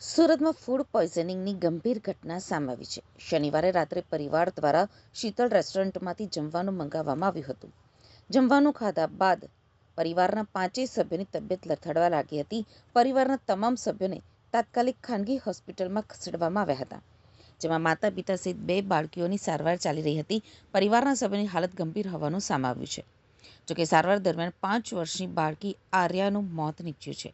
સુરતમાં ફૂડ પોઈઝનિંગની ગંભીર ઘટના સામે આવી છે. શનિવારે રાત્રે પરિવાર દ્વારા શીતળ રેસ્ટોરન્ટમાંથી જમવાનું મંગાવવામાં આવ્યું હતું. જમવાનું ખાધા બાદ પરિવારના 5 સભ્યોની તબિયત લથડવા લાગી હતી. પરિવારના તમામ સભ્યોને તાત્કાલિક ખાનગી હોસ્પિટલમાં ખસેડવામાં આવ્યા હતા, જેમાં માતા પિતા સહિત 2 બાળકીઓની સારવાર ચાલી રહી હતી. પરિવારના સભ્યોની હાલત ગંભીર હોવાનું સામે આવ્યું છે. જોકે સારવાર દરમિયાન 5 વર્ષની બાળકી આર્યાનું મોત નીપજ્યું છે.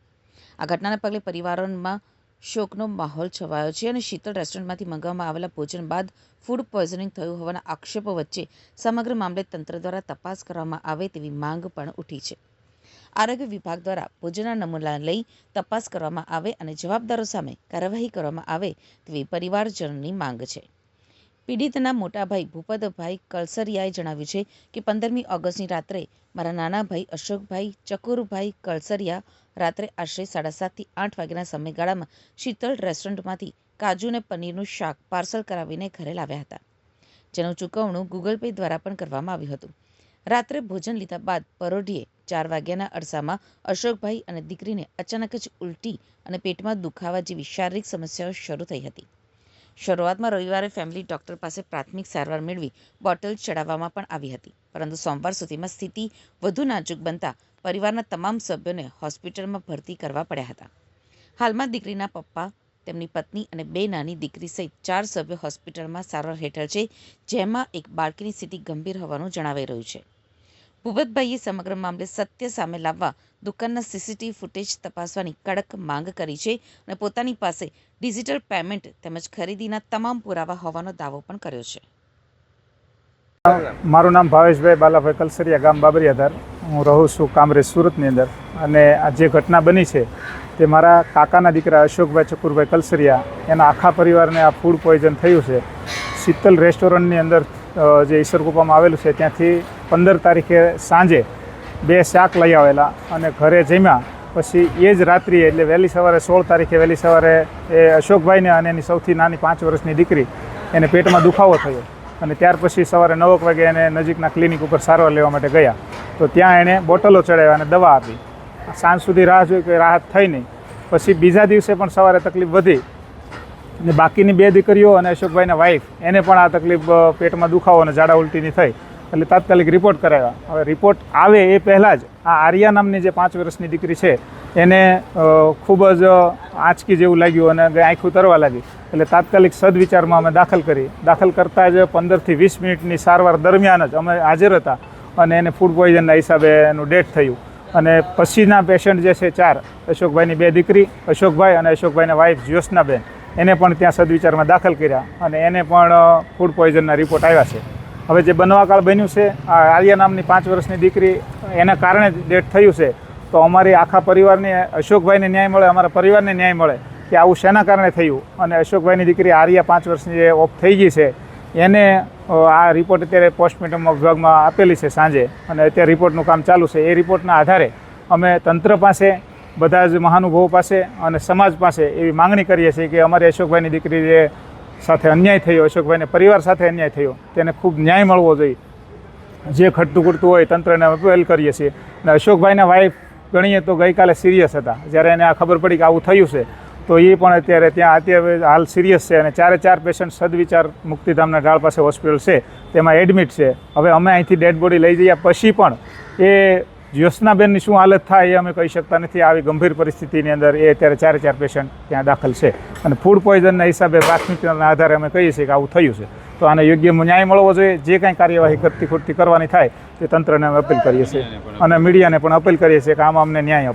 આ ઘટનાને પગલે પરિવારોમાં શોકનો માહોલ છવાયો છે અને શીતળ રેસ્ટોરન્ટમાંથી મંગાવવામાં આવેલા ભોજન બાદ ફૂડ પોઈઝનિંગ થયું હોવાના આક્ષેપો વચ્ચે સમગ્ર મામલે તંત્ર દ્વારા તપાસ કરવામાં આવે તેવી માંગ પણ ઉઠી છે. આરોગ્ય વિભાગ દ્વારા ભોજનના નમૂના લઈ તપાસ કરવામાં આવે અને જવાબદારો સામે કાર્યવાહી કરવામાં આવે તેવી પરિવારજનોની માંગ છે. પીડિતના મોટાભાઈ ભૂપતભાઈ કળસરિયાએ જણાવ્યું છે કે 15મી ઓગસ્ટની રાત્રે મારા નાના ભાઈ અશોકભાઈ ચકુરભાઈ કળસરિયા રાત્રે આશરે 7:30 થી 8 વાગ્યાના સમયગાળામાં શીતળ રેસ્ટોરન્ટમાંથી કાજુ અને પનીરનું શાક પાર્સલ કરાવીને ઘરે લાવ્યા હતા, જેનું ચૂકવણું ગૂગલ પે દ્વારા પણ કરવામાં આવ્યું હતું. રાત્રે ભોજન લીધા બાદ પરોઢીએ 4 વાગ્યાના અરસામાં અશોકભાઈ અને દીકરીને અચાનક જ ઉલટી અને પેટમાં દુખાવા જેવી શારીરિક સમસ્યાઓ શરૂ થઈ હતી. શરૂઆતમાં રવિવારે ફેમિલી ડોક્ટર પાસે પ્રાથમિક સારવાર મેળવી બોટલ ચડાવવામાં પણ આવી હતી, પરંતુ સોમવાર સુધીમાં સ્થિતિ વધુ નાજુક બનતા પરિવારના તમામ સભ્યોને હોસ્પિટલમાં ભરતી કરવા પડ્યા હતા. હાલમાં દીકરીના પપ્પા, તેમની પત્ની અને 2 નાની દીકરી સહિત 4 સભ્યો હોસ્પિટલમાં સારવાર હેઠળ છે, જેમાં એક બાળકીની સ્થિતિ ગંભીર હોવાનું જણાવાઈ રહ્યું છે. ભૂપતભાઈએ સમગ્ર મામલે સત્ય સામે લાવવા દુકાનના સીસીટીવી ફૂટેજ તપાસવાની કડક માંગ કરી છે અને પોતાની પાસે ડિજિટલ પેમેન્ટ તેમજ ખરીદીના તમામ પુરાવા હોવાનો દાવો પણ કર્યો છે. મારું નામ ભાવેશભાઈ બાલાભાઈ કલસરિયા, ગામ બાબરિયાધાર. હું રહું છું કામરેજ, સુરતની અંદર. અને આ જે ઘટના બની છે તે મારા કાકાના દીકરા અશોકભાઈ ચકુરભાઈ કલસરિયા, એના આખા પરિવારને આ ફૂડ પોઈઝન થયું છે. શીતલ રેસ્ટોરન્ટની અંદર જે ઈસરકુપામાં આવેલું છે ત્યાંથી 15 તારીખે સાંજે 2 શાક લઈ આવેલા અને ઘરે જમ્યા. પછી એ જ રાત્રિએ એટલે વહેલી સવારે 16 તારીખે વહેલી સવારે એ અશોકભાઈને અને એની સૌથી નાની 5 વર્ષની દીકરી એને પેટમાં દુખાવો થયો અને ત્યાર પછી સવારે 9 વાગે એને નજીકના ક્લિનિક ઉપર સારવાર લેવા માટે ગયા. તો ત્યાં એણે બોટલો ચડાવ્યા અને દવા આપી. સાંજ સુધી રાહ જોઈ, કોઈ રાહત થઈ નહીં. પછી બીજા દિવસે પણ સવારે તકલીફ વધી ને બાકીની 2 દીકરીઓ અને અશોકભાઈના વાઈફ એને પણ આ તકલીફ પેટમાં દુખાવો અને ઝાડા ઉલટીની થઈ. એટલે તાત્કાલિક રિપોર્ટ કરાવ્યા. હવે રિપોર્ટ આવે એ પહેલાં જ આ આર્યા નામની જે 5 વર્ષની દીકરી છે એને ખૂબ જ આંચકી જેવું લાગ્યું અને આંખું તરવા લાગી. એટલે તાત્કાલિક સદવિચારમાં અમે દાખલ કરી. દાખલ કરતાં જ 15 થી 20 મિનિટની સારવાર દરમિયાન જ અમે હાજર હતા અને એને ફૂડ પોઈઝનના હિસાબે એનું ડેથ થયું. અને પછીના પેશન્ટ જે છે 4, અશોકભાઈની 2 દીકરી અશોકભાઈ અને અશોકભાઈના વાઈફ જ્યોત્સનાબેન, એને પણ ત્યાં સદવિચારમાં દાખલ કર્યા અને એને પણ ફૂડ પોઈઝનના રિપોર્ટ આવ્યા છે. હવે જે બનવાકાળ બન્યું છે, આ આર્યા નામની 5 વર્ષની દીકરી એના કારણે જ ડેથ થયું છે. તો અમારી આખા પરિવારને, અશોકભાઈને ન્યાય મળે, અમારા પરિવારને ન્યાય મળે કે આવું શેના કારણે થયું. અને અશોકભાઈની દીકરી આર્યા 5 વર્ષની જે ઓફ થઈ ગઈ છે એને આ રિપોર્ટ અત્યારે પોસ્ટમોર્ટમ વિભાગમાં આપેલી છે સાંજે અને અત્યારે રિપોર્ટનું કામ ચાલુ છે. એ રિપોર્ટના આધારે અમે તંત્ર પાસે, બધા જ મહાનુભાવો પાસે અને સમાજ પાસે એવી માંગણી કરીએ છીએ કે અમારી અશોકભાઈની દીકરી જે સાથે અન્યાય થયો, અશોકભાઈને પરિવાર સાથે અન્યાય થયો, તેને ખૂબ ન્યાય મળવો જોઈએ. જે ઘટતું ઘટતું હોય તંત્રને અપીલ કરીએ છીએ. અને અશોકભાઈના વાઈફ ગણીએ તો ગઈકાલે સિરિયસ હતા. જ્યારે એને આ ખબર પડી કે આવું થયું છે તો એ પણ અત્યારે હાલ સિરિયસ છે અને 4 પેશન્ટ સદવિચાર મુક્તિધામના ઢાળ પાસે હોસ્પિટલ છે તેમાં એડમિટ છે. હવે અમે અહીંથી ડેડ બોડી લઈ જઈએ પછી પણ એ જ્યોત્સનાબેનની શું હાલત થાય એ અમે કહી શકતા નથી. આવી ગંભીર પરિસ્થિતિની અંદર એ અત્યારે 4 પેશન્ટ ત્યાં દાખલ છે અને ફૂડ પોઈઝનના હિસાબે પ્રાથમિકતાના આધારે અમે કહીએ છીએ કે આવું થયું છે. તો આને યોગ્ય ન્યાય મળવો જોઈએ. જે કાંઈ કાર્યવાહી કરતી ખોટતી કરવાની થાય તે તંત્રને અમે અપીલ કરીએ છીએ અને મીડિયાને પણ અપીલ કરીએ છીએ કે આમાં અમને ન્યાય